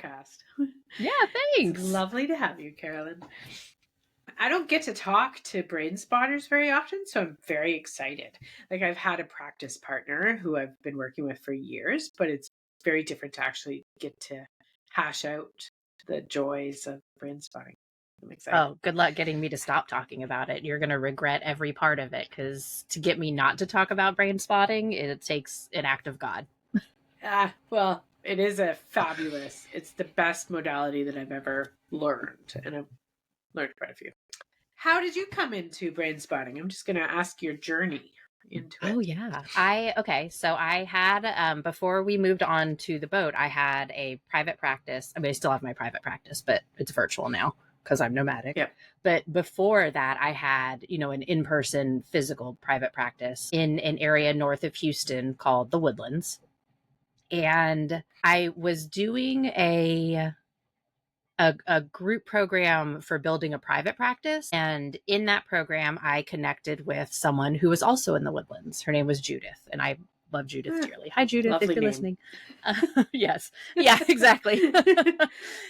podcast. Yeah, It's thanks. lovely to have you, Carolyn. I don't get to talk to brain spotters very often, so I'm very excited. Like, I've had a practice partner who I've been working with for years, but it's very different to actually get to hash out the joys of brain spotting. I'm excited. Oh, good luck getting me to stop talking about it. You're going to regret every part of it, because to get me not to talk about brain spotting, it takes an act of God. Well, it is it's the best modality that I've ever learned, and I've learned quite a few. How did you come into brain spotting? I'm just going to ask your journey into it. Oh, yeah. So I had, before we moved on to the boat, I had a private practice. I mean, I still have my private practice, but it's virtual now because I'm nomadic. Yep. But before that, I had, an in-person physical private practice in an area north of Houston called the Woodlands. And I was doing a group program for building a private practice. And in that program, I connected with someone who was also in the Woodlands. Her name was Judith, and I love Judith dearly. Hi, Judith, Lovely if you're name. listening. Yes. Yeah, exactly.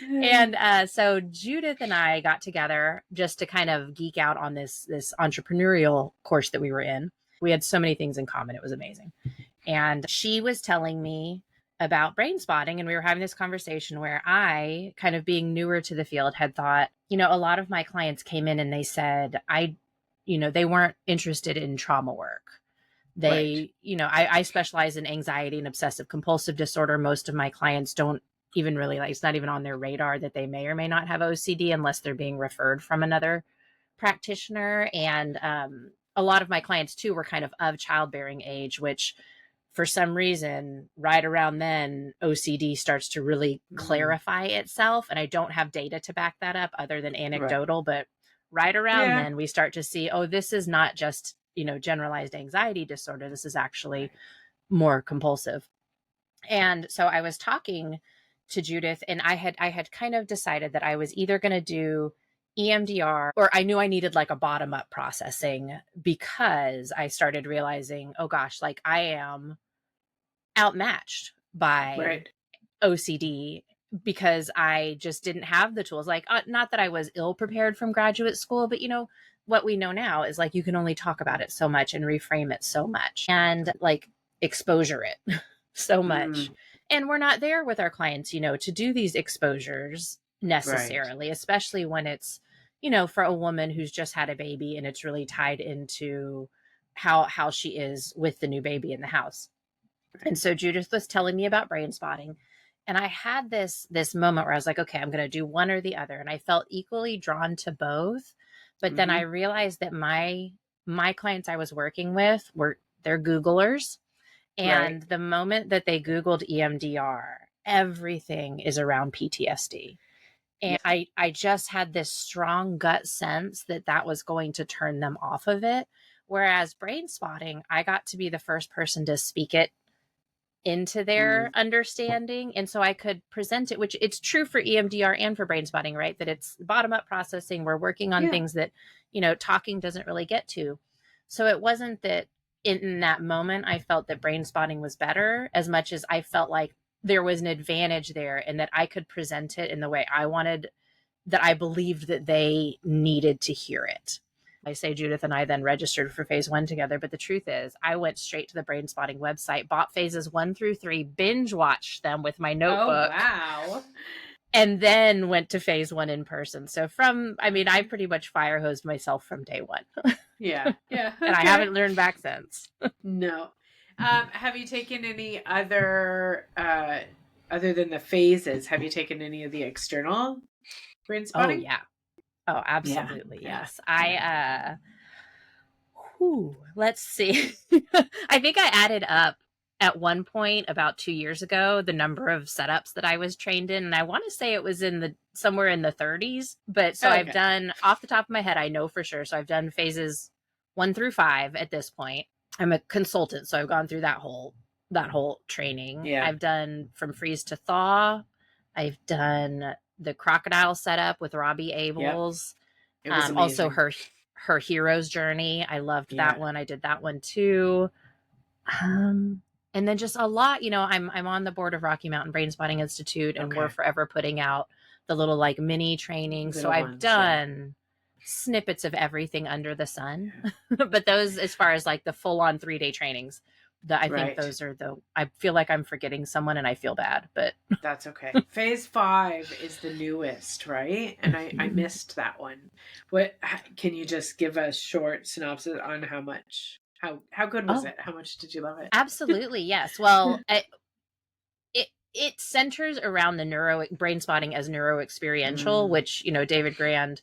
And so Judith and I got together just to kind of geek out on this entrepreneurial course that we were in. We had so many things in common. It was amazing. And she was telling me about brain spotting, and we were having this conversation where I, kind of being newer to the field, had thought, a lot of my clients came in and they said they weren't interested in trauma work. They, right. I specialize in anxiety and obsessive compulsive disorder. Most of my clients don't even really, it's not even on their radar that they may or may not have OCD unless they're being referred from another practitioner. And a lot of my clients too were kind of childbearing age, which for some reason, right around then, OCD starts to really clarify itself. And I don't have data to back that up other than anecdotal, but right around then we start to see, this is not just, generalized anxiety disorder. This is actually more compulsive. And so I was talking to Judith, and I had kind of decided that I was either going to do EMDR, or I knew I needed like a bottom up processing, because I started realizing, oh gosh, like I am outmatched by OCD because I just didn't have the tools. Like, not that I was ill prepared from graduate school, but what we know now is like, you can only talk about it so much and reframe it so much and like exposure it so much. And we're not there with our clients, to do these exposures necessarily, especially when it's, for a woman who's just had a baby and it's really tied into how she is with the new baby in the house. And so Judith was telling me about brain spotting, and I had this moment where I was like, okay, I'm going to do one or the other. And I felt equally drawn to both. But then I realized that my clients I was working with they're Googlers. And the moment that they Googled EMDR, everything is around PTSD. And I just had this strong gut sense that was going to turn them off of it. Whereas brain spotting, I got to be the first person to speak it into their understanding. And so I could present it, which it's true for EMDR and for brain spotting, right? That it's bottom up processing. We're working on things that, talking doesn't really get to. So it wasn't that in that moment, I felt that brain spotting was better, as much as I felt like there was an advantage there and that I could present it in the way I wanted, that I believed that they needed to hear it. I say Judith and I then registered for phase 1 together, but the truth is I went straight to the brain spotting website, bought phases 1 through 3, binge watched them with my notebook. Oh, wow. And then went to phase 1 in person. So I pretty much fire hosed myself from day 1. Yeah. Okay. And I haven't learned back since. No. Have you taken any other than the phases, have you taken any of the external brain spotting? Oh, yeah. Oh, absolutely. Yeah. Yes. Let's see. I think I added up at one point about 2 years ago the number of setups that I was trained in. And I want to say it was somewhere in the 30s. But so I've done, off the top of my head, I know for sure. So I've done phases 1 through 5 at this point. I'm a consultant, so I've gone through that whole training. Yeah. I've done from freeze to thaw. I've done the crocodile setup with Robbie Abels. It was also her hero's journey. I loved that one. I did that one too. And And then just a lot, I'm on the board of Rocky Mountain Brainspotting Institute, and we're forever putting out the little like mini trainings. So I've done snippets of everything under the sun, but those, as far as like the full on 3-day trainings, I think those are I feel like I'm forgetting someone and I feel bad, but that's okay. Phase 5 is the newest, right? And I missed that one. Can you just give a short synopsis on how good was it? How much did you love it? Absolutely. Yes. Well, it centers around the Brainspotting as neuroexperiential, which, David Grand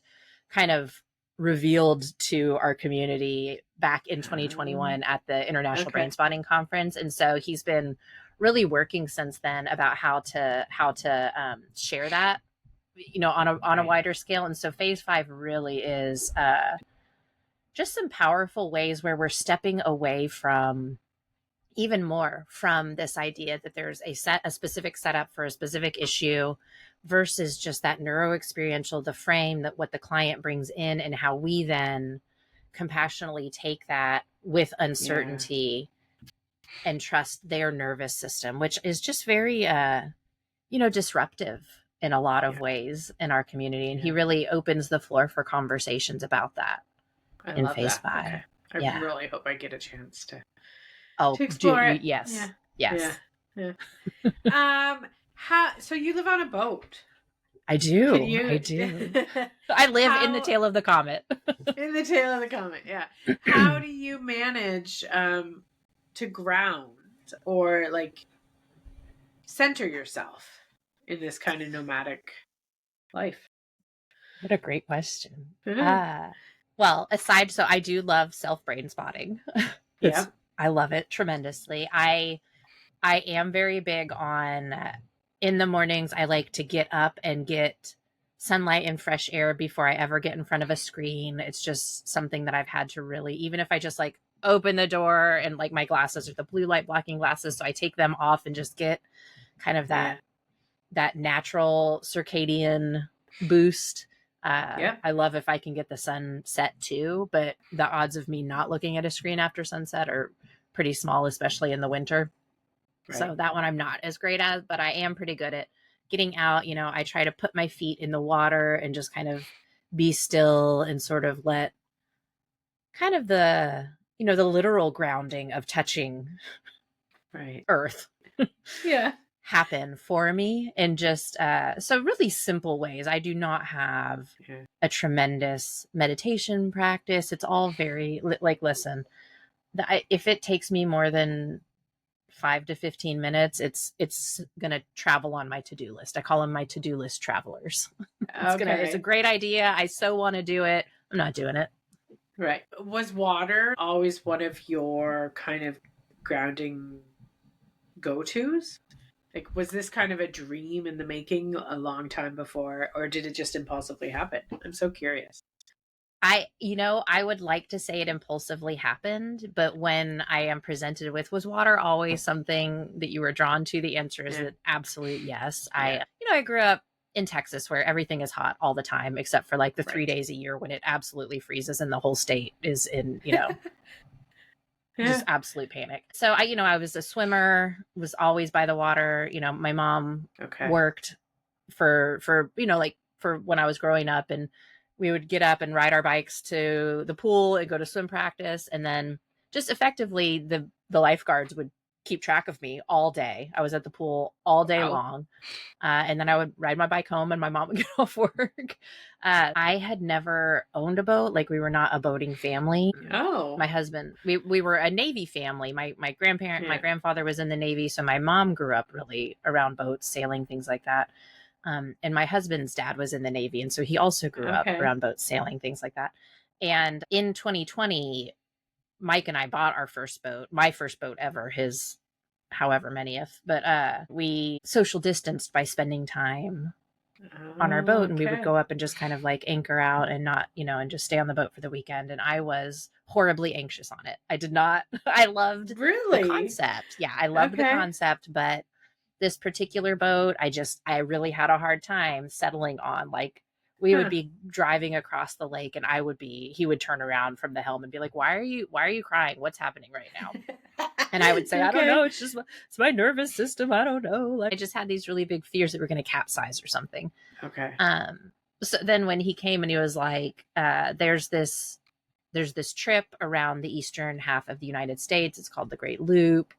kind of revealed to our community back in 2021 at the International Brainspotting Conference. And so he's been really working since then about how to share that, on a wider scale. And so phase 5 really is just some powerful ways where we're stepping away from even more from this idea that there's a specific setup for a specific issue versus just that neuroexperiential, the frame, that what the client brings in, and how we then compassionately take that with uncertainty and trust their nervous system, which is just very, disruptive in a lot of ways in our community. And he really opens the floor for conversations about that in phase 5. Okay. I really hope I get a chance to explore it. Yes. So you live on a boat? I do. I do. I live in the tail of the comet. In the tail of the comet, yeah. How do you manage to ground or like center yourself in this kind of nomadic life? What a great question. Well, so I do love self-brain spotting. Yeah. I love it tremendously. I am very big on in the mornings. I like to get up and get sunlight and fresh air before I ever get in front of a screen. It's just something that I've had to really, even if I just like open the door and like my glasses are the blue light blocking glasses, so I take them off and just get kind of that natural circadian boost. I love if I can get the sunset too, but the odds of me not looking at a screen after sunset are pretty small, especially in the winter. So that one I'm not as great at, but I am pretty good at getting out. I try to put my feet in the water and just kind of be still and sort of let kind of the literal grounding of touching earth happen for me. And just so really simple ways. I do not have a tremendous meditation practice. It's all very like, listen, if it takes me more than 5 to 15 minutes, it's gonna travel on my to-do list. I call them my to-do list travelers. It's a great idea. I so want to do it. I'm not doing it. Right. Was water always one of your kind of grounding go-tos? Like, was this kind of a dream in the making a long time before, or did it just impulsively happen? I'm so curious. I would like to say it impulsively happened, but when I am presented with, was water always something that you were drawn to? The answer is an absolute yes. I grew up in Texas where everything is hot all the time, except for like the 3 days a year when it absolutely freezes and the whole state is in, just absolute panic. So I was a swimmer, was always by the water. My mom worked for when I was growing up, and we would get up and ride our bikes to the pool and go to swim practice. And then just effectively the lifeguards would keep track of me all day. I was at the pool all day long. And then I would ride my bike home and my mom would get off work. I had never owned a boat. Like, we were not a boating family. Oh, my husband, we were a Navy family. My grandfather was in the Navy. So my mom grew up really around boats, sailing, things like that. And my husband's dad was in the Navy. And so he also grew up around boats, sailing, things like that. And in 2020, Mike and I bought our first boat, my first boat ever, his however manyth, but we social distanced by spending time on our boat, and we would go up and just kind of like anchor out and not, and just stay on the boat for the weekend. And I was horribly anxious on it. I loved the concept. Yeah, I loved the concept, but this particular boat, I really had a hard time settling on. Like, we would be driving across the lake and he would turn around from the helm and be like, why are you crying? What's happening right now? And I would say, I don't Okay. know, it's my nervous system. I don't know. Like, I just had these really big fears that we're going to capsize or something. Okay. So then when he came and he was like, there's this trip around the eastern half of the United States. It's called the Great Loop.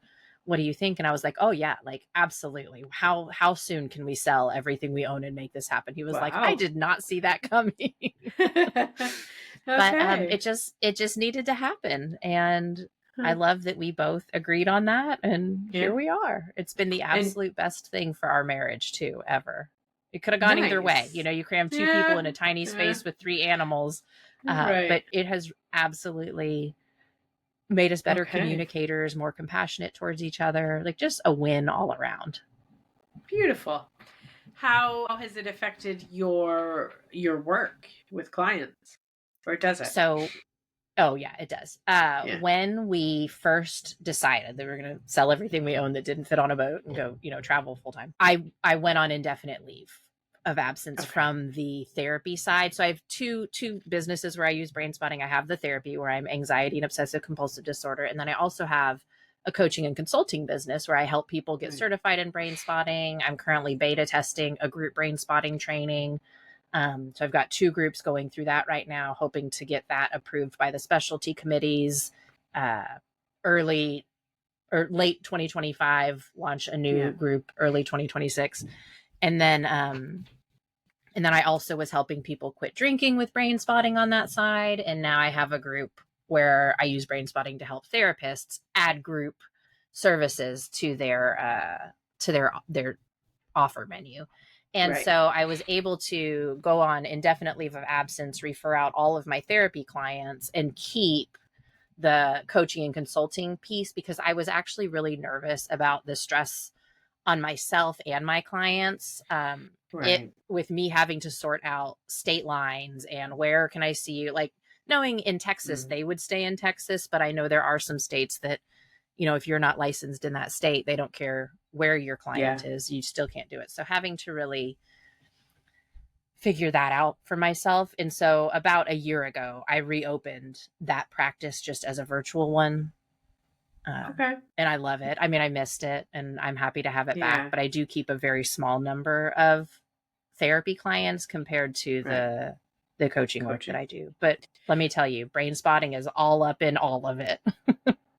What do you think? And I was like, oh yeah, like absolutely. How soon can we sell everything we own and make this happen? He was like, I Wow. did not see that coming. But Okay. it just needed to happen. And I Huh. love that we both agreed on that. And Yeah. here we are. It's been the And absolute best thing for our marriage too, ever. It could have gone either way. nice. You know, you cram two people Yeah. in a tiny Yeah. space with three animals. Right. But it has absolutely made us better Okay. communicators, more compassionate towards each other, like just a win all around. Beautiful. How has it affected your work with clients? Or does it? So, oh yeah, it does. Yeah. When we first decided that we were going to sell everything we owned that didn't fit on a boat and go, you know, travel full time, I went on indefinite leave of absence Okay. from the therapy side. So I have two businesses where I use Brainspotting. I have the therapy where I'm anxiety and obsessive compulsive disorder. And then I also have a coaching and consulting business where I help people get Right. certified in Brainspotting. I'm currently beta testing a group Brainspotting training. So I've got two groups going through that right now, hoping to get that approved by the specialty committees early or late 2025, launch a new group early 2026. And then I also was helping people quit drinking with Brainspotting on that side. And now I have a group where I use Brainspotting to help therapists add group services to their offer menu. And Right. so I was able to go on indefinite leave of absence, refer out all of my therapy clients, and keep the coaching and consulting piece because I was actually really nervous about the stress on myself and my clients. Right. With me having to sort out state lines and where can I see you, like knowing in Texas, they would stay in Texas, but I know there are some states that, you know, if you're not licensed in that state, they don't care where your client is, you still can't do it. So having to really figure that out for myself. And so about a year ago, I reopened that practice just as a virtual one. Okay. And I love it. I mean, I missed it and I'm happy to have it Yeah. back, but I do keep a very small number of therapy clients compared to Right. the coaching work that I do. But let me tell you, Brainspotting is all up in all of it.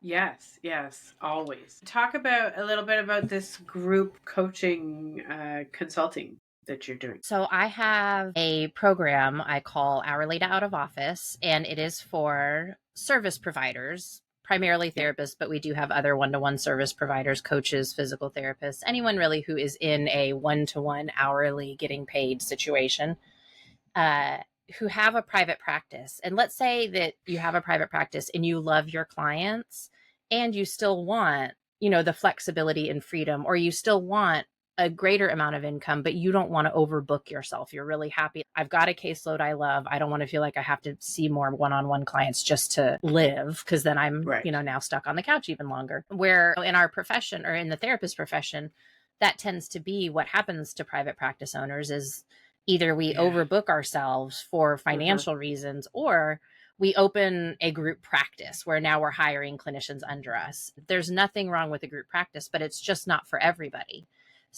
Yes, yes, always. Talk about a little bit about this group coaching consulting that you're doing. So I have a program I call Hourly to Out of Office, and it is for service providers, primarily therapists, but we do have other one-to-one service providers, coaches, physical therapists, anyone really who is in a one-to-one hourly getting paid situation, who have a private practice. And let's say that you have a private practice and you love your clients and you still want, you know, the flexibility and freedom, or you still want a greater amount of income, but you don't want to overbook yourself. You're really happy. I've got a caseload I love. I don't want to feel like I have to see more one-on-one clients just to live, because then I'm, you know, now stuck on the couch even longer. Where in our profession or in the therapist profession, that tends to be what happens to private practice owners is either we overbook ourselves for financial reasons, or we open a group practice where now we're hiring clinicians under us. There's nothing wrong with a group practice, but it's just not for everybody.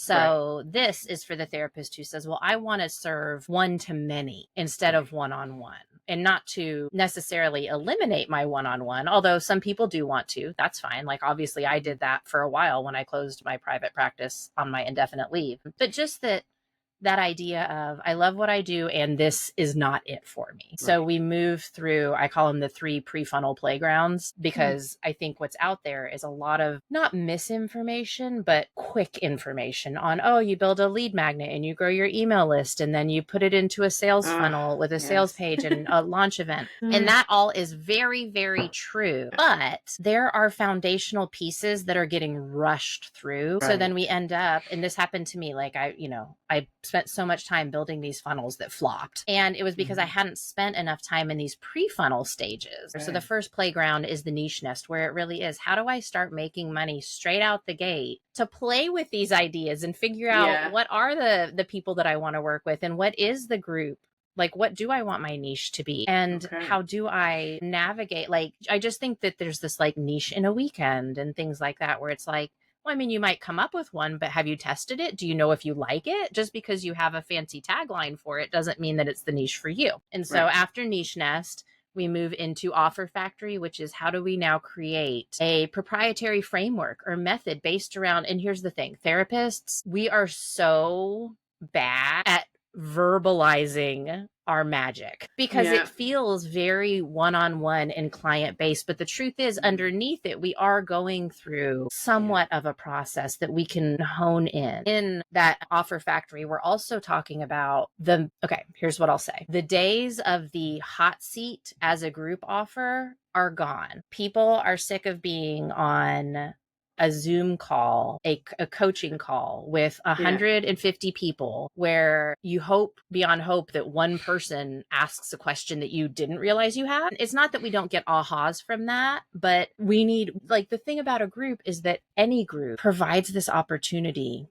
So this is for the therapist who says, well, I want to serve one to many instead of one-on-one, and not to necessarily eliminate my one-on-one, although some people do want to. That's fine. Like, obviously I did that for a while when I closed my private practice on my indefinite leave, but just that idea of I love what I do and this is not it for me. So we move through, I call them the 3 pre-funnel playgrounds, because I think what's out there is a lot of not misinformation, but quick information on, oh, you build a lead magnet and you grow your email list and then you put it into a sales funnel with a sales page and a launch event. And that all is very, very true. But there are foundational pieces that are getting rushed through. So then we end up, and this happened to me, like I spent so much time building these funnels that flopped. And it was because I hadn't spent enough time in these pre-funnel stages. So the first playground is the niche nest, where it really is, how do I start making money straight out the gate to play with these ideas and figure out what are the people that I want to work with and what is the group Like, what do I want my niche to be? And how do I navigate? Like, I just think that there's this like niche in a weekend and things like that, where it's like, well, I mean, you might come up with one, but have you tested it? Do you know if you like it? Just because you have a fancy tagline for it doesn't mean that it's the niche for you. And so after Niche Nest, we move into Offer Factory, which is how do we now create a proprietary framework or method based around, and here's the thing, therapists, we are so bad at verbalizing our magic because it feels very one-on-one and client-based. But the truth is, underneath it, we are going through somewhat of a process that we can hone in. In that Offer Factory, we're also talking about here's what I'll say. The days of the hot seat as a group offer are gone. People are sick of being on a Zoom call, a coaching call with 150 people where you hope beyond hope that one person asks a question that you didn't realize you had. It's not that we don't get ahas from that, but we need, like, the thing about a group is that any group provides this opportunity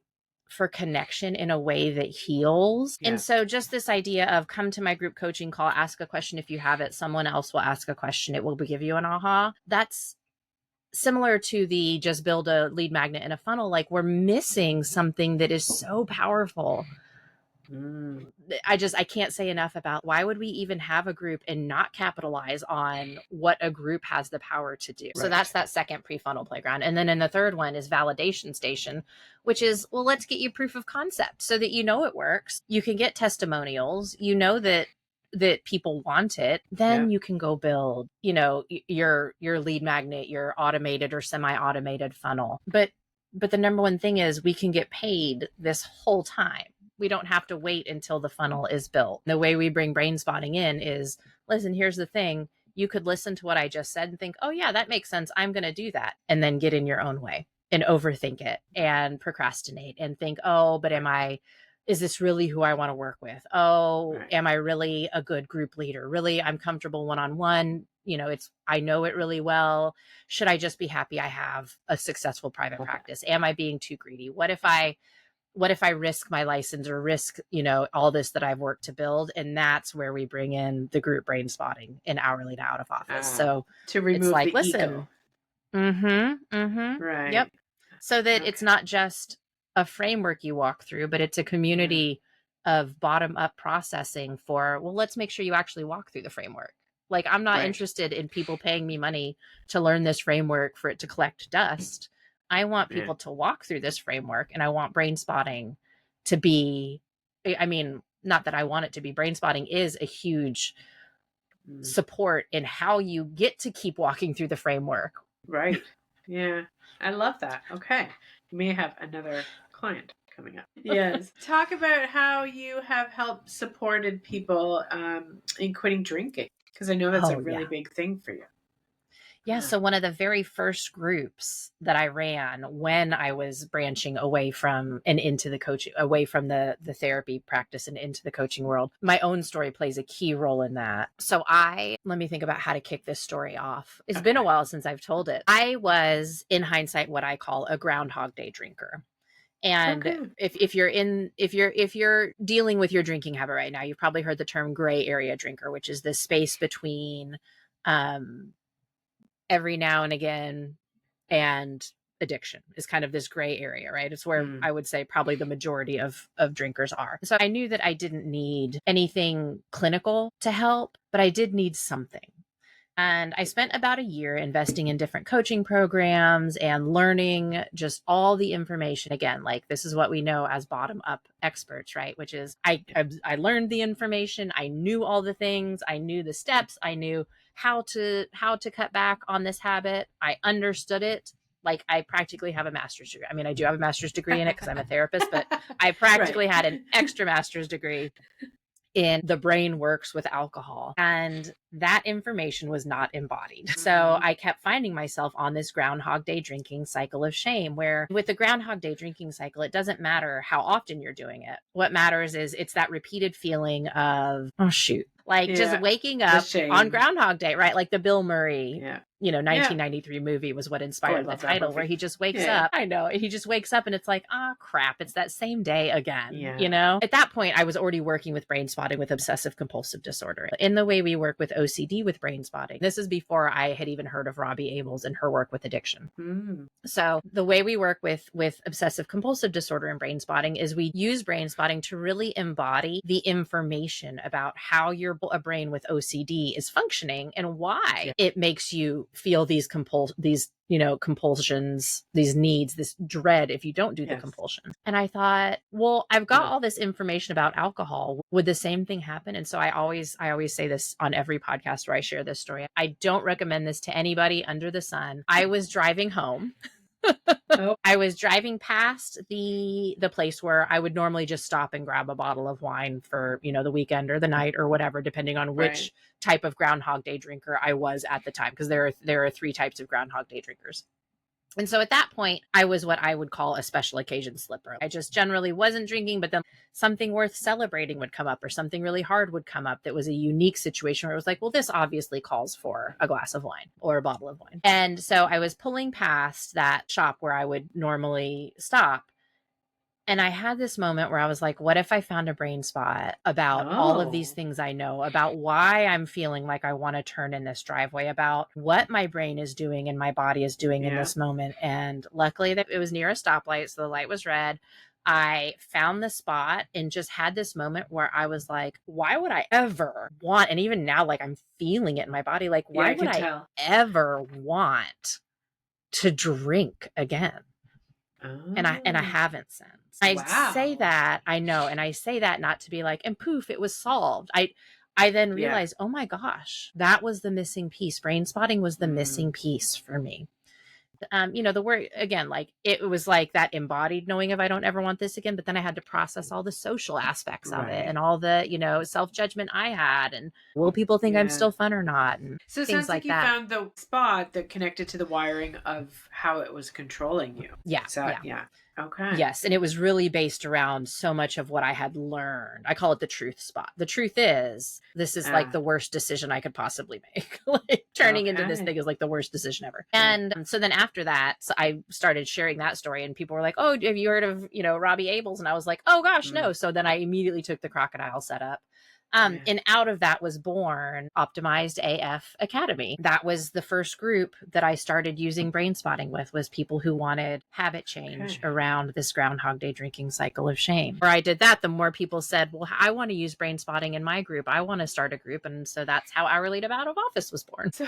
for connection in a way that heals. And so just this idea of come to my group coaching call, ask a question. If you have it, someone else will ask a question. It will give you an aha. That's similar to the just build a lead magnet in a funnel. Like, we're missing something that is so powerful. I can't say enough about why would we even have a group and not capitalize on what a group has the power to do. So that's that second pre-funnel playground. And then in the third one is validation station, which is, well, let's get you proof of concept so that you know it works. You can get testimonials. You know that people want it, then you can go build, your lead magnet, your automated or semi-automated funnel. But the number one thing is we can get paid this whole time. We don't have to wait until the funnel is built. The way we bring Brainspotting in is, listen, here's the thing. You could listen to what I just said and think, oh yeah, that makes sense. I'm going to do that. And then get in your own way and overthink it and procrastinate and think, oh, but is this really who I want to work with? Oh, am I really a good group leader? Really, I'm comfortable one-on-one. I know it really well. Should I just be happy I have a successful private practice? Am I being too greedy? What if I risk my license or risk, all this that I've worked to build? And that's where we bring in the group Brainspotting in hourly to out of office. So to remove the ego. Right. Yep. So that it's not just a framework you walk through, but it's a community of bottom up processing for, well, let's make sure you actually walk through the framework. Like, I'm not interested in people paying me money to learn this framework for it to collect dust. I want people to walk through this framework, and I want Brainspotting to be, not that I want it to be, Brainspotting is a huge support in how you get to keep walking through the framework. Right. Yeah. I love that. Okay. You may have another client coming up. Yes. Talk about how you have helped supported people in quitting drinking, because I know that's a really big thing for you. Yeah. So one of the very first groups that I ran when I was branching away from and into the coaching, away from the therapy practice and into the coaching world, my own story plays a key role in that. So let me think about how to kick this story off. It's been a while since I've told it. I was, in hindsight, what I call a Groundhog Day drinker. And if you're dealing with your drinking habit right now, you've probably heard the term gray area drinker, which is this space between every now and again and addiction is kind of this gray area, right? It's where I would say probably the majority of drinkers are. So I knew that I didn't need anything clinical to help, but I did need something. And I spent about a year investing in different coaching programs and learning just all the information. Again, like, this is what we know as bottom up experts, right? Which is I learned the information. I knew all the things. I knew the steps. I knew how to cut back on this habit. I understood it. Like, I practically have a master's degree. I mean, I do have a master's degree in it because I'm a therapist, but I practically had an extra master's degree in the brain works with alcohol. And that information was not embodied. So I kept finding myself on this Groundhog Day drinking cycle of shame, where with the Groundhog Day drinking cycle, it doesn't matter how often you're doing it. What matters is it's that repeated feeling of, oh shoot, like just waking up on Groundhog Day, right? Like the Bill Murray you know, 1993 movie was what inspired the title, where he just wakes up. I know. He just wakes up and it's like, ah, crap, it's that same day again. You know, at that point, I was already working with Brainspotting with obsessive compulsive disorder in the way we work with OCD with Brainspotting. This is before I had even heard of Robbie Abels and her work with addiction. So the way we work with obsessive compulsive disorder and Brainspotting is we use Brainspotting to really embody the information about how your brain with OCD is functioning and why it makes you feel these compulsions, these needs, this dread if you don't do the compulsion. And I thought, well, I've got all this information about alcohol. Would the same thing happen? And so I always say this on every podcast where I share this story. I don't recommend this to anybody under the sun. I was driving home. I was driving past the place where I would normally just stop and grab a bottle of wine for, you know, the weekend or the night or whatever, depending on which type of Groundhog Day drinker I was at the time, because there are 3 types of Groundhog Day drinkers. And so at that point, I was what I would call a special occasion slipper. I just generally wasn't drinking, but then something worth celebrating would come up, or something really hard would come up that was a unique situation where it was like, well, this obviously calls for a glass of wine or a bottle of wine. And so I was pulling past that shop where I would normally stop. And I had this moment where I was like, what if I found a brain spot about all of these things I know, about why I'm feeling like I want to turn in this driveway, about what my brain is doing and my body is doing in this moment. And luckily that it was near a stoplight, so the light was red. I found the spot and just had this moment where I was like, why would I ever want, and even now, like I'm feeling it in my body, like, why would I ever want to drink again? And I haven't since. I say that, I know, and I say that not to be like, and poof, it was solved. I then realized, oh my gosh, that was the missing piece. Brainspotting was the missing piece for me. You know, the word again, like it was like that embodied knowing of I don't ever want this again, but then I had to process all the social aspects of it and all the, you know, self-judgment I had, and will people think I'm still fun or not, and so it sounds like you found the spot that connected to the wiring of how it was controlling you. Okay. Yes. And it was really based around so much of what I had learned. I call it the truth spot. The truth is, this is like the worst decision I could possibly make. Like turning into this thing is like the worst decision ever. And so then after that, so I started sharing that story, and people were like, oh, have you heard of, you know, Robbie Abels? And I was like, oh gosh, no. So then I immediately took the crocodile setup. And out of that was born Optimized AF Academy. That was the first group that I started using Brainspotting with, was people who wanted habit change around this Groundhog Day drinking cycle of shame. Where I did that, the more people said, well, I want to use Brainspotting in my group. I want to start a group. And so that's how Hourly Out of Office was born. So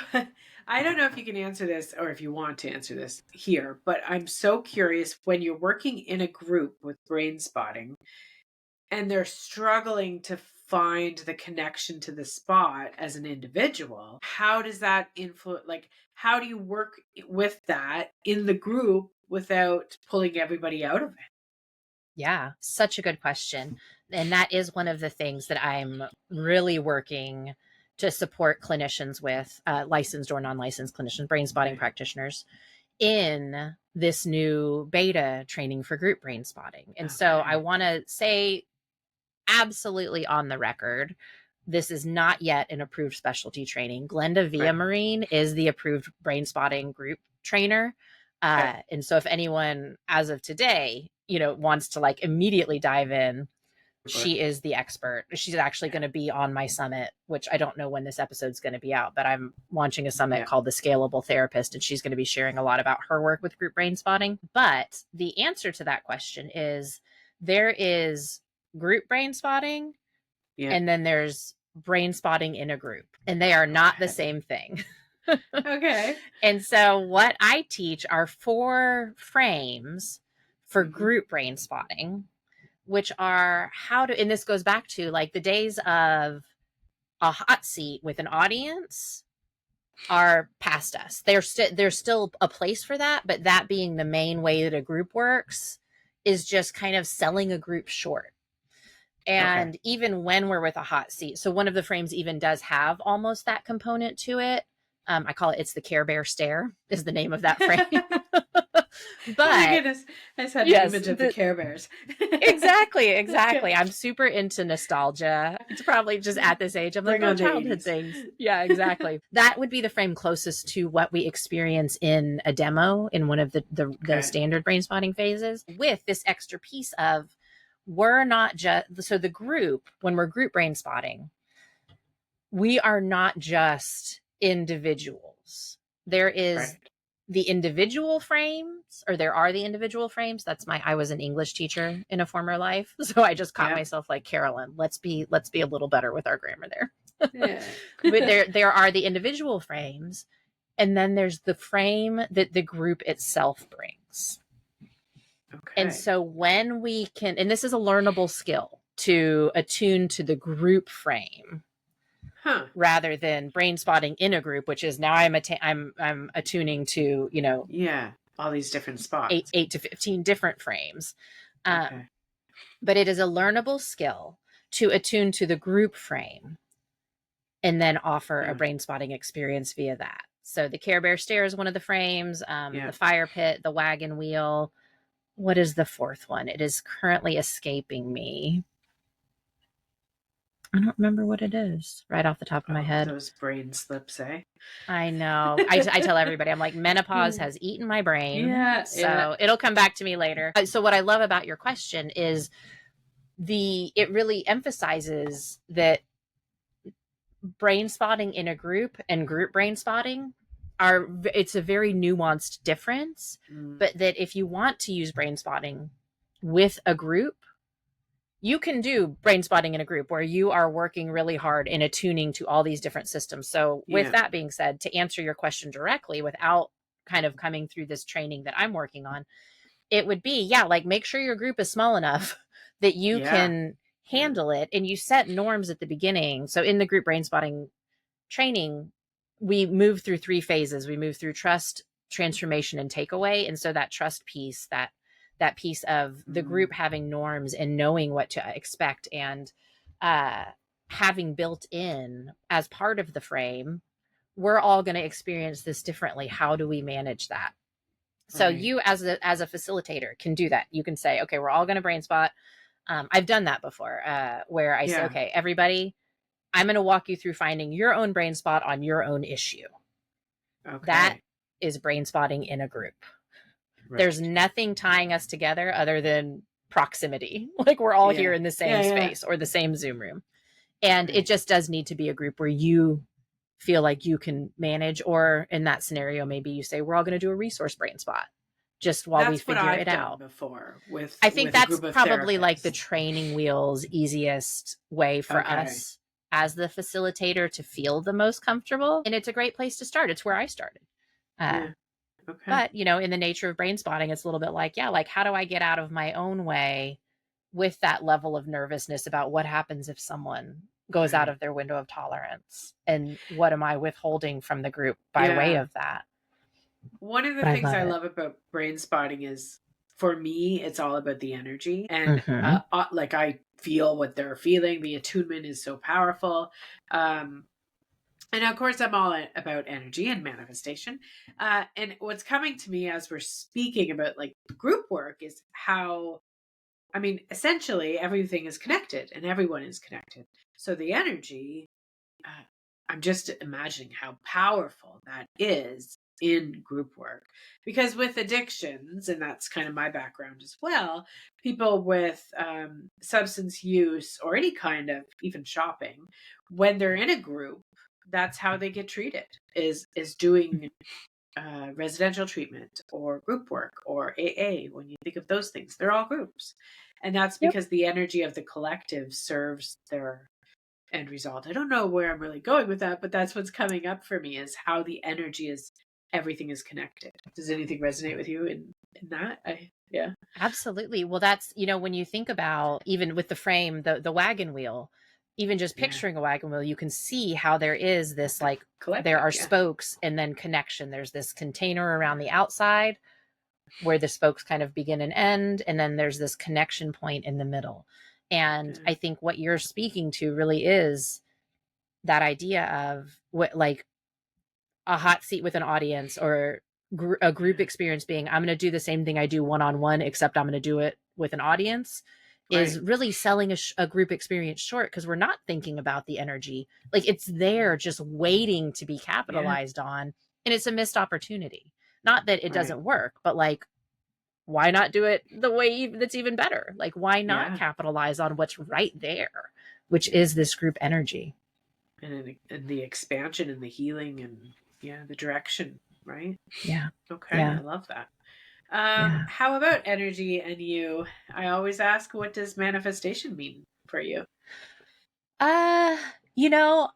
I don't know if you can answer this or if you want to answer this here, but I'm so curious, when you're working in a group with Brainspotting and they're struggling to find the connection to the spot as an individual, how does that influence, like, how do you work with that in the group without pulling everybody out of it? Yeah, such a good question. And that is one of the things that I'm really working to support clinicians with, licensed or non-licensed clinicians, Brainspotting practitioners, in this new beta training for group Brainspotting. And so I want to say absolutely on the record, this is not yet an approved specialty training. Glenda Villamarine is the approved Brainspotting group trainer. And so if anyone as of today, you know, wants to like immediately dive in, she is the expert. She's actually going to be on my summit, which I don't know when this episode's going to be out, but I'm launching a summit called The Scalable Therapist, and she's going to be sharing a lot about her work with group Brainspotting. But the answer to that question is, there is group Brainspotting, and then there's Brainspotting in a group, and they are not the same thing. And so what I teach are 4 frames for group Brainspotting, which are how to, and this goes back to like the days of a hot seat with an audience are past us. There's still a place for that, but that being the main way that a group works is just kind of selling a group short. And even when we're with a hot seat, so one of the frames even does have almost that component to it. I call it, it's the Care Bear stare is the name of that frame. But oh my goodness, I just had an yes, image of the Care Bears. exactly. I'm super into nostalgia. It's probably just at this age. I'm like, Bring oh, on the childhood 80s. things. Yeah, exactly. That would be the frame closest to what we experience in a demo in one of the Okay. standard brain spotting phases, with this extra piece of, we're not just, so the group, when we're group brain spotting, we are not just individuals. There is Right. the individual frames, or there are the individual frames. That's I was an English teacher in a former life. So I just caught Yeah. myself like, Carolyn, let's be a little better with our grammar there. Yeah. But there are the individual frames, and then there's the frame that the group itself brings. Okay. And so when we can, and this is a learnable skill, to attune to the group frame, rather than brain spotting in a group, which is now I'm attuning to, yeah, all these different spots. 8 to 15 different frames. Okay. But it is a learnable skill to attune to the group frame and then offer a brain spotting experience via that. So the Care Bear stare is one of the frames, the fire pit, the wagon wheel. What is the fourth one? It is currently escaping me. I don't remember what it is right off the top of my head. Those brain slips, eh? I know. I tell everybody, I'm like, menopause has eaten my brain. Yeah. So it'll come back to me later. So what I love about your question is it really emphasizes that brain spotting in a group and group brain spotting it's a very nuanced difference, but that if you want to use brain spotting with a group, you can do brain spotting in a group where you are working really hard in attuning to all these different systems. So with that being said, to answer your question directly without kind of coming through this training that I'm working on, it would be, like, make sure your group is small enough that you can handle it, and you set norms at the beginning. So in the group brain spotting training, we move through 3 phases. We move through trust, transformation, and takeaway. And so that trust piece, that piece of the group having norms and knowing what to expect, and having built in as part of the frame, we're all going to experience this differently. How do we manage that? So you as a facilitator can do that. You can say, okay, we're all going to brain spot. I've done that before, where I say, okay, everybody, I'm going to walk you through finding your own brain spot on your own issue. Okay. That is brain spotting in a group. Right. There's nothing tying us together other than proximity. Like, we're all here in the same space or the same Zoom room. And it just does need to be a group where you feel like you can manage, or in that scenario, maybe you say, we're all going to do a resource brain spot just while we figure it out. Before I think that's probably like the training wheel's easiest way for us as the facilitator to feel the most comfortable. And it's a great place to start. It's where I started. But, in the nature of brain spotting, it's a little bit like, how do I get out of my own way with that level of nervousness about what happens if someone goes out of their window of tolerance, and what am I withholding from the group by way of that? One of the things I love about brain spotting is, for me, it's all about the energy, and like, I feel what they're feeling. The attunement is so powerful. And of course, I'm all about energy and manifestation. And what's coming to me as we're speaking about, like, group work is how, essentially everything is connected and everyone is connected. So the energy, I'm just imagining how powerful that is in group work, because with addictions, and that's kind of my background as well, people with substance use, or any kind of, even shopping, when they're in a group, that's how they get treated, is doing residential treatment or group work or AA. When you think of those things, they're all groups, and that's because the energy of the collective serves their end result. I don't know where I'm really going with that, but that's what's coming up for me, is how the energy is, everything is connected. Does anything resonate with you in that? Absolutely. Well, that's, when you think about, even with the frame, the wagon wheel, even just picturing a wagon wheel, you can see how there is this, like, there are spokes and then connection. There's this container around the outside where the spokes kind of begin and end, and then there's this connection point in the middle. And I think what you're speaking to really is that idea of what, like, a hot seat with an audience, or a group experience being, I'm going to do the same thing I do one-on-one, except I'm going to do it with an audience, is really selling a group experience short, because we're not thinking about the energy. Like, it's there just waiting to be capitalized on. And it's a missed opportunity. Not that it doesn't work, but like, why not do it the way that's even better? Like, why not capitalize on what's right there, which is this group energy? And the expansion and the healing and the direction, right? Yeah. Okay, I love that. How about energy and you? I always ask, what does manifestation mean for you? You know,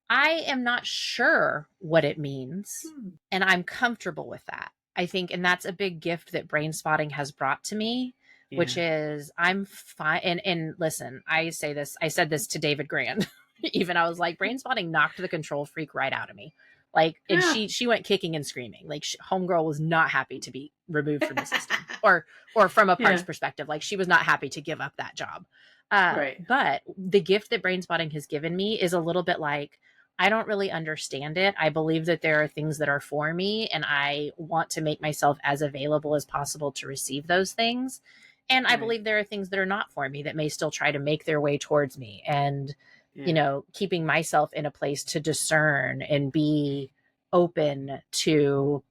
I am not sure what it means, and I'm comfortable with that. I think, and that's a big gift that Brainspotting has brought to me, which is I'm fine. And listen, I said this to David Grand. Even I was like, Brainspotting knocked the control freak right out of me. Like, and she went kicking and screaming. Like, homegirl was not happy to be removed from the system, or from a parts perspective, like she was not happy to give up that job. But the gift that Brainspotting has given me is a little bit like, I don't really understand it. I believe that there are things that are for me, and I want to make myself as available as possible to receive those things. And I believe there are things that are not for me that may still try to make their way towards me. And, you know, keeping myself in a place to discern and be open to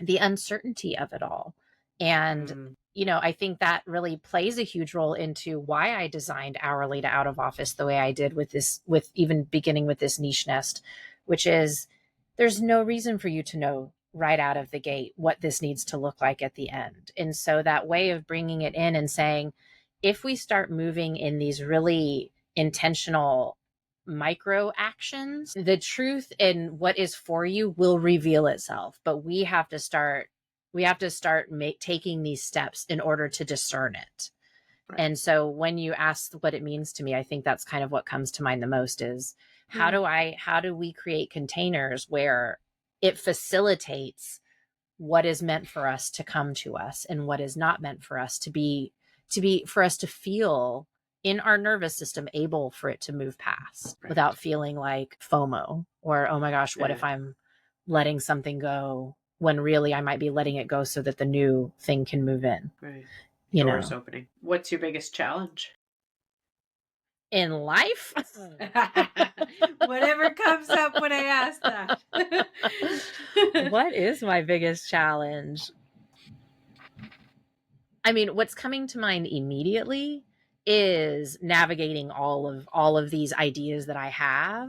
the uncertainty of it all. And, you know, I think that really plays a huge role into why I designed Hourly to Out of Office the way I did with this, with even beginning with this niche nest, which is, there's no reason for you to know right out of the gate what this needs to look like at the end. And so that way of bringing it in and saying, if we start moving in these really intentional micro actions, the truth and what is for you will reveal itself. But we have to start taking these steps in order to discern it. And so when you ask what it means to me, I think that's kind of what comes to mind the most is, how do we create containers where it facilitates what is meant for us to come to us and what is not meant for us for us to feel in our nervous system, able for it to move past without feeling like FOMO, or, oh my gosh, what if I'm letting something go when really I might be letting it go so that the new thing can move in. Doors opening. What's your biggest challenge in life? Whatever comes up when I ask that. What is my biggest challenge? I mean, what's coming to mind immediately is navigating all of these ideas that I have,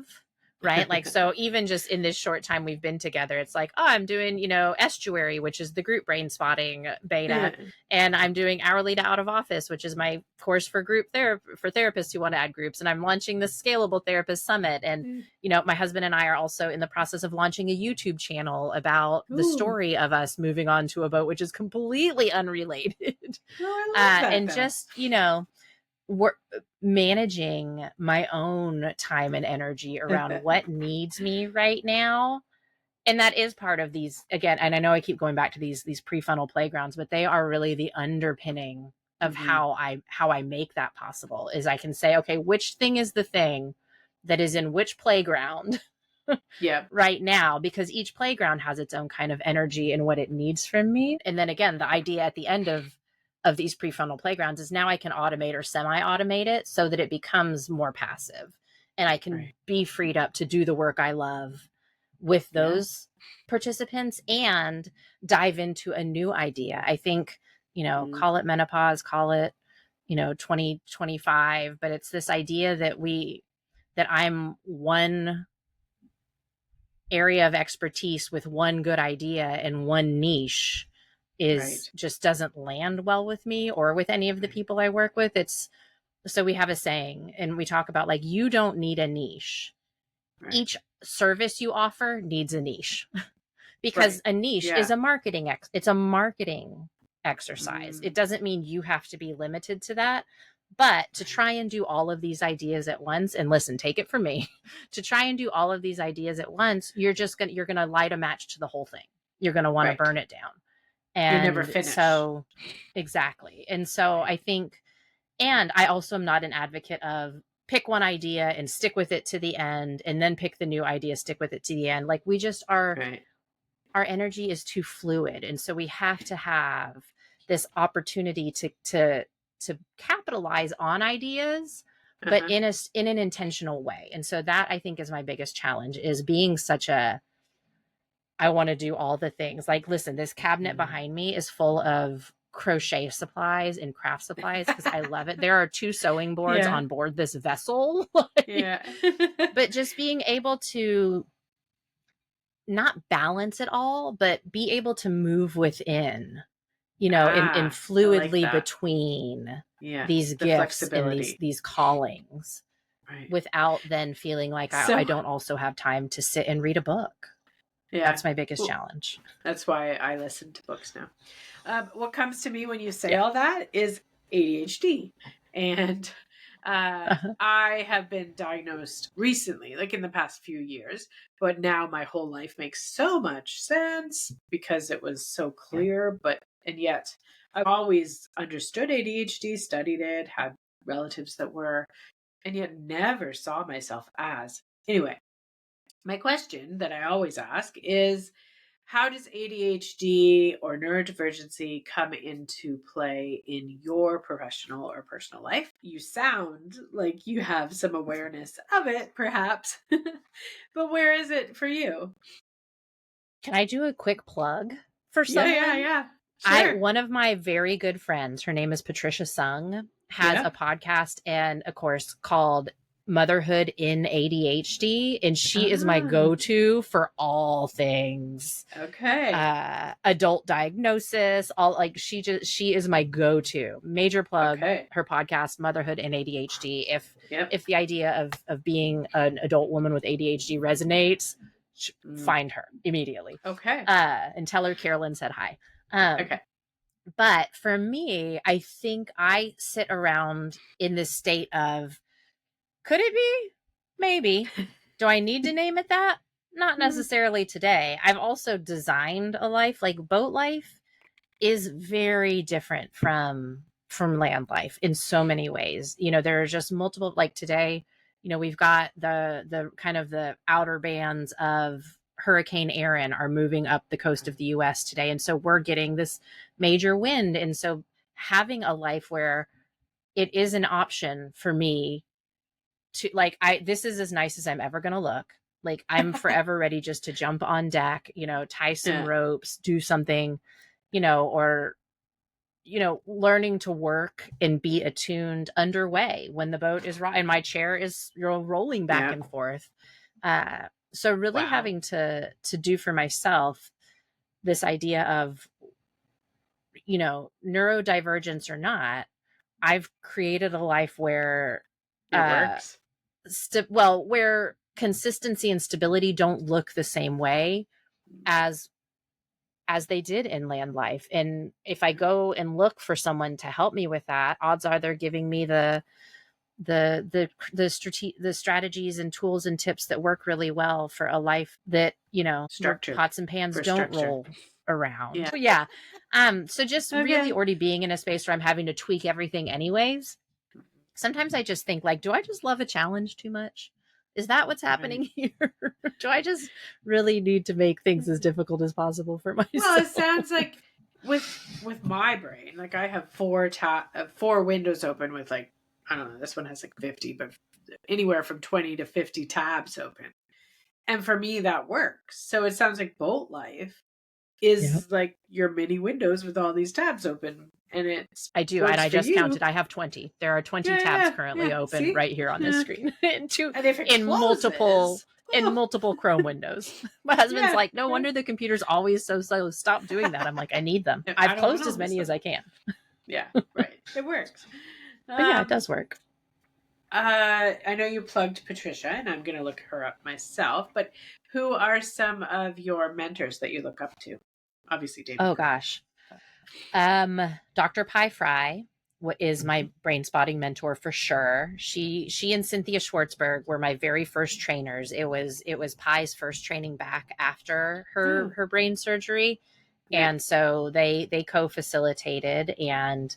right? Like, so even just in this short time we've been together, it's like, oh, I'm doing, you know, Estuary, which is the group Brainspotting beta, and I'm doing Hourly to Out of Office, which is my course for for therapists who want to add groups, and I'm launching the Scalable Therapist Summit, and you know, my husband and I are also in the process of launching a YouTube channel about the story of us moving on to a boat, which is completely unrelated. Oh, I love that, and though. Just, you know, we're managing my own time and energy around what needs me right now. And that is part of these, again, and I know I keep going back to these pre-funnel playgrounds, but they are really the underpinning of how I make that possible. Is I can say, okay, which thing is the thing that is in which playground right now, because each playground has its own kind of energy and what it needs from me. And then again, the idea at the end of these prefrontal playgrounds is now I can automate or semi-automate it so that it becomes more passive, and I can be freed up to do the work I love with those participants and dive into a new idea. I think, you know, call it menopause, call it, you know, 2025, but it's this idea that I'm one area of expertise with one good idea and one niche is just doesn't land well with me or with any of the people I work with. It's, so we have a saying and we talk about, like, you don't need a niche. Each service you offer needs a niche because a niche is a marketing it's a marketing exercise. It doesn't mean you have to be limited to that, but to try and do all of these ideas at once, and listen, take it from me, to try and do all of these ideas at once, you're going to light a match to the whole thing. You're going to want to burn it down. And you never finish. So exactly. And so I think, and I also am not an advocate of pick one idea and stick with it to the end, and then pick the new idea, stick with it to the end. Like, we just are, our energy is too fluid. And so we have to have this opportunity to capitalize on ideas, but in an intentional way. And so that, I think, is my biggest challenge, is being such a, I want to do all the things. Like, listen, this cabinet behind me is full of crochet supplies and craft supplies because I love it. There are 2 sewing boards on board this vessel. But just being able to not balance it all, but be able to move within, you know, and fluidly like between these gifts and these callings, without then feeling like I don't also have time to sit and read a book. That's my biggest challenge. That's why I listen to books now. What comes to me when you say all that is ADHD. And I have been diagnosed recently, like in the past few years, but now my whole life makes so much sense because it was so clear. And yet I've always understood ADHD, studied it, had relatives that were, and yet never saw myself as. Anyway, my question that I always ask is, how does ADHD or neurodivergency come into play in your professional or personal life? You sound like you have some awareness of it, perhaps, but where is it for you? Can I do a quick plug for someone? Yeah. Sure. One of my very good friends, her name is Patricia Sung, has a podcast and a course called Motherhood in ADHD, and she is my go-to for all things adult diagnosis, all, like, she is my go-to. Major plug. Her podcast, Motherhood in ADHD. If the idea of being an adult woman with ADHD resonates, find her immediately. And tell her Carolyn said hi. But for me, I think I sit around in this state of, could it be? Maybe. Do I need to name it that? Not necessarily today. I've also designed a life, like boat life is very different from land life in so many ways. You know, there are just multiple, like today, you know, we've got the kind of the outer bands of Hurricane Erin are moving up the coast of the US today. And so we're getting this major wind. And so having a life where it is an option for me to, like, this is as nice as I'm ever going to look. Like, I'm forever ready just to jump on deck, you know, tie some ropes, do something, you know, or, you know, learning to work and be attuned underway when the boat is and my chair is, rolling back and forth. So really having to do for myself this idea of, you know, neurodivergence or not, I've created a life where it works. Where consistency and stability don't look the same way as they did in land life. And if I go and look for someone to help me with that, odds are they're giving me the strategies and tools and tips that work really well for a life that, you know, pots and pans don't roll around. So just really already being in a space where I'm having to tweak everything anyways. Sometimes I just think, like, do I just love a challenge too much? Is that what's happening here? Do I just really need to make things as difficult as possible for myself? Well, it sounds like with my brain, like I have 4 windows open with, like, I don't know, this one has like 50, but anywhere from 20 to 50 tabs open. And for me, that works. So it sounds like boat life is like your mini windows with all these tabs open. And I do. And I just counted. I have 20. There are 20 tabs currently open right here on this screen. in multiple Chrome windows. My husband's like, no wonder the computer's always so slow. Stop doing that. I'm like, I need them. I've closed as many as I can. Yeah, right. It works. But yeah, it does work. I know you plugged Patricia, and I'm going to look her up myself, but who are some of your mentors that you look up to? Obviously, David. Oh, gosh. Dr. Pi Fry is my Brainspotting mentor for sure. She and Cynthia Schwartzberg were my very first trainers. It was Pi's first training back after her brain surgery. Yeah. And so they co-facilitated, and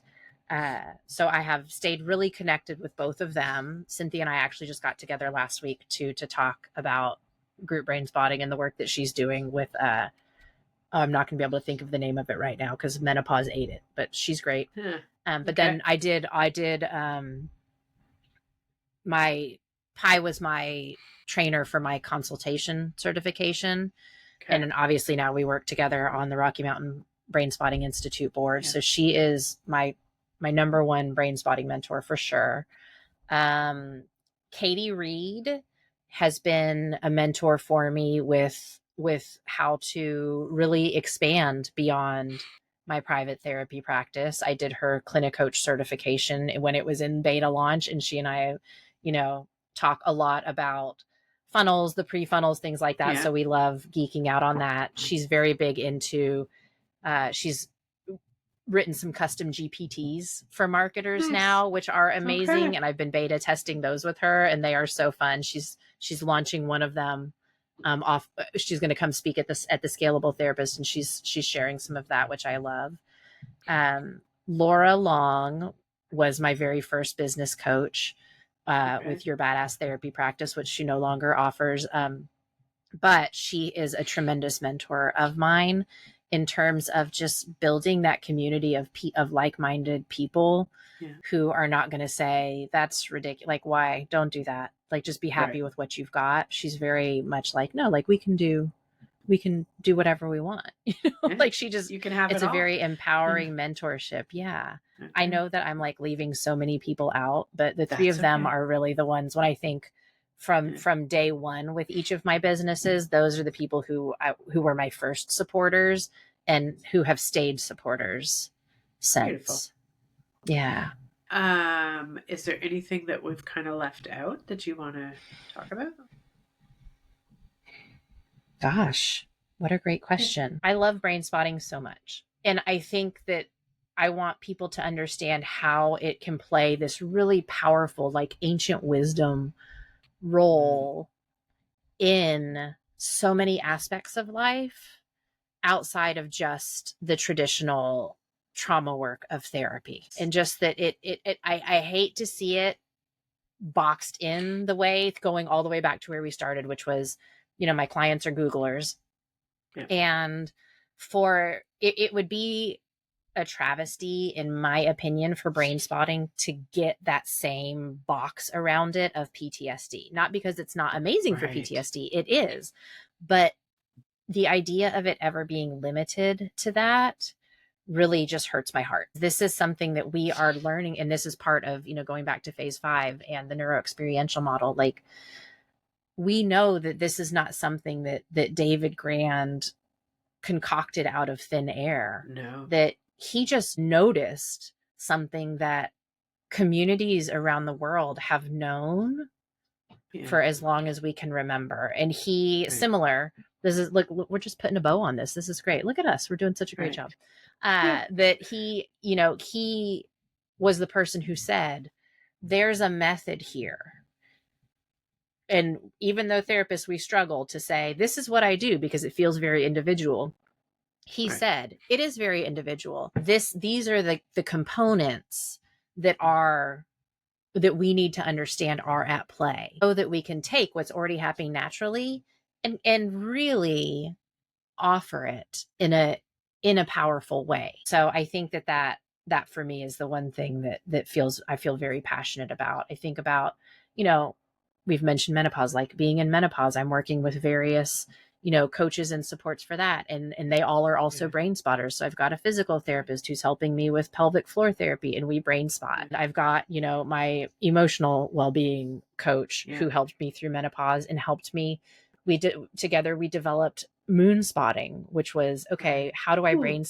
so I have stayed really connected with both of them. Cynthia and I actually just got together last week to talk about group Brainspotting and the work that she's doing with I'm not going to be able to think of the name of it right now because menopause ate it, but she's great. Huh. But Okay. then I did, my Pi was my trainer for my consultation certification. Okay. And then obviously now we work together on the Rocky Mountain Brainspotting Institute board. Yeah. So she is my number one brainspotting mentor for sure. Katie Reed has been a mentor for me with how to really expand beyond my private therapy practice. I did her clinic coach certification when it was in beta launch, and she and I, talk a lot about funnels, the pre-funnels, things like that. Yeah. So we love geeking out on that. She's very big into, she's written some custom GPTs for marketers now, which are amazing. Okay. And I've been beta testing those with her, and they are so fun. She's launching one of them off. She's going to come speak at the Scalable Therapist, and she's sharing some of that, which I love. Laura Long was my very first business coach with Your Badass Therapy Practice, which she no longer offers. But she is a tremendous mentor of mine in terms of just building that community of like-minded people who are not going to say, that's ridiculous. Like, why? Don't do that. Like, just be happy with what you've got. She's very much like, no, like we can do whatever we want. Like you can have it's a very empowering mentorship. Yeah. Okay. I know that I'm like leaving so many people out, but the three of them are really the ones when I think from day one with each of my businesses, those are the people who were my first supporters and who have stayed supporters since. Beautiful. Yeah. Is there anything that we've kind of left out that you want to talk about? Gosh, what a great question. I love Brainspotting so much. And I think that I want people to understand how it can play this really powerful, like ancient wisdom role in so many aspects of life outside of just the traditional trauma work of therapy. And just that I hate to see it boxed in the way, going all the way back to where we started, which was, my clients are Googlers. Yeah. And for it would be a travesty, in my opinion, for Brainspotting to get that same box around it of PTSD. Not because it's not amazing for PTSD, it is. But the idea of it ever being limited to that really just hurts my heart. This is something that we are learning, and this is part of, going back to phase 5 and the neuroexperiential model. Like, we know that this is not something that David Grand concocted out of thin air. No. That he just noticed something that communities around the world have known for as long as we can remember. And similar, this is, look, we're just putting a bow on this. This is great. Look at us. We're doing such a great job. That he was the person who said, there's a method here. And even though therapists, we struggle to say, this is what I do because it feels very individual. He said, it is very individual. These are the components that we need to understand are at play, so that we can take what's already happening naturally and really offer it in a powerful way. So I think that for me is the one thing that I feel very passionate about. I think about, we've mentioned menopause, like being in menopause, I'm working with various, coaches and supports for that. And they all are also brain spotters. So I've got a physical therapist who's helping me with pelvic floor therapy, and we brain spot. I've got, my emotional well-being coach who helped me through menopause and helped me. We developed moon spotting, which was, how do I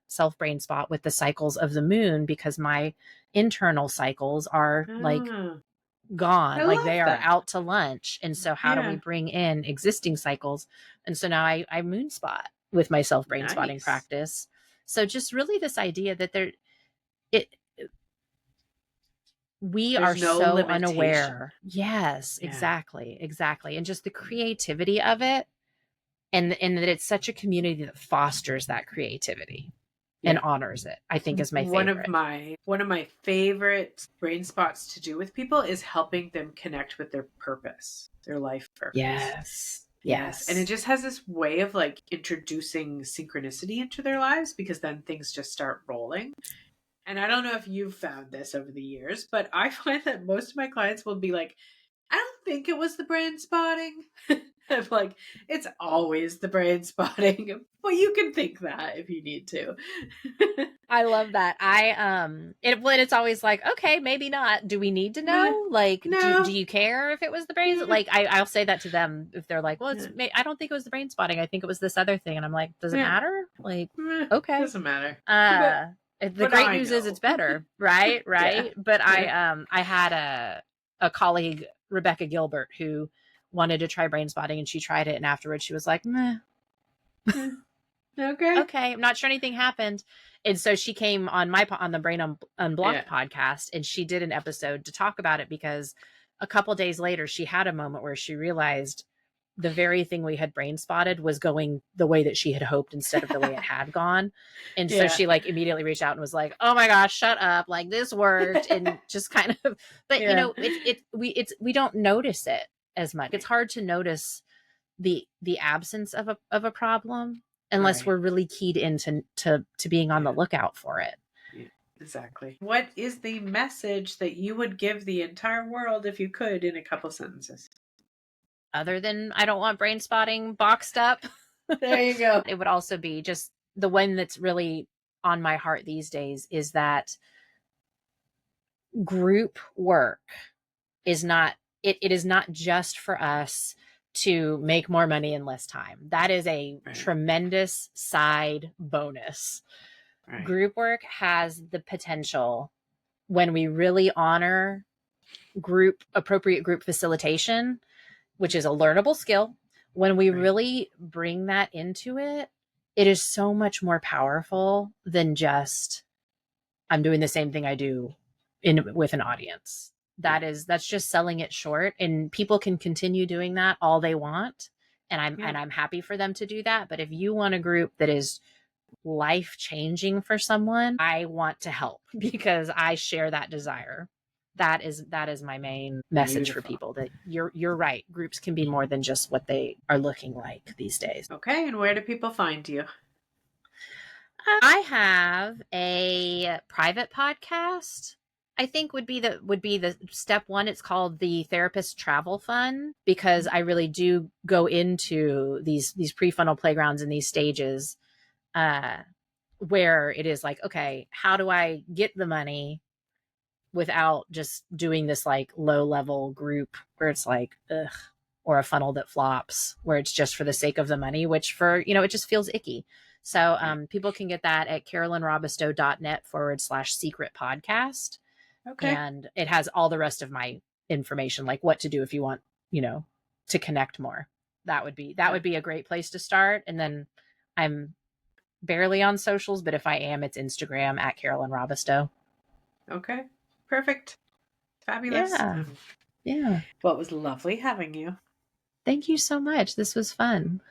self brain spot with the cycles of the moon? Because my internal cycles are like gone, like they are out to lunch. And so how do we bring in existing cycles? And so now I moon spot with my self brain spotting practice. So just really this idea that we are so unaware. Yes, exactly. And just the creativity of it. And that it's such a community that fosters that creativity and honors it, I think, is my favorite. One of my favorite brain spots to do with people is helping them connect with their purpose, their life purpose. Yes. Yes. And it just has this way of like introducing synchronicity into their lives, because then things just start rolling. And I don't know if you've found this over the years, but I find that most of my clients will be like, I don't think it was the brain spotting. I'm like, it's always the brain spotting. Well, you can think that if you need to. I love that. It's always like, okay, maybe not. Do we need to know? Like, No. do you care if it was the brain? Like, I'll say that to them if they're like, well, I don't think it was the brain spotting. I think it was this other thing. And I'm like, does it matter? Like, okay. Doesn't matter. The great news is it's better. Right. Right. But I had a colleague, Rebecca Gilbert, who wanted to try brain spotting, and she tried it. And afterwards she was like, meh. Okay. I'm not sure anything happened. And so she came on the Brain Unblocked podcast, and she did an episode to talk about it, because a couple days later she had a moment where she realized the very thing we had brain spotted was going the way that she had hoped instead of the way it had gone. And so she like immediately reached out and was like, oh my gosh, shut up. Like, this worked. And just kind of, but you know, we don't notice it as much. It's hard to notice the absence of a problem unless we're really keyed into being on the lookout for it. Yeah, exactly. What is the message that you would give the entire world if you could in a couple sentences? Other than I don't want brain spotting boxed up. There you go. It would also be just the one that's really on my heart these days is that group work is not, it is not just for us to make more money in less time. That is a tremendous side bonus. Group work has the potential, when we really honor appropriate group facilitation, which is a learnable skill, when we really bring that into it, it is so much more powerful than just, I'm doing the same thing I do with an audience. That's just selling it short, and people can continue doing that all they want. And I'm happy for them to do that. But if you want a group that is life-changing for someone, I want to help, because I share that desire. That is my main message for people, that you're right. Groups can be more than just what they are looking like these days. Okay. And where do people find you? I have a private podcast, I think would be the step one. It's called the Therapist Travel Fund, because I really do go into these prefrontal playgrounds and these stages where it is like, okay, how do I get the money without just doing this like low level group where it's like, ugh, or a funnel that flops where it's just for the sake of the money, which for, it just feels icky. So people can get that at carolynrobistow.net/secret podcast. Okay. And it has all the rest of my information, like what to do if you want, to connect more. That would be a great place to start. And then I'm barely on socials, but if I am, it's Instagram at Carolyn Robistow. Okay. Perfect. Fabulous. Yeah. Well, it was lovely having you. Thank you so much. This was fun.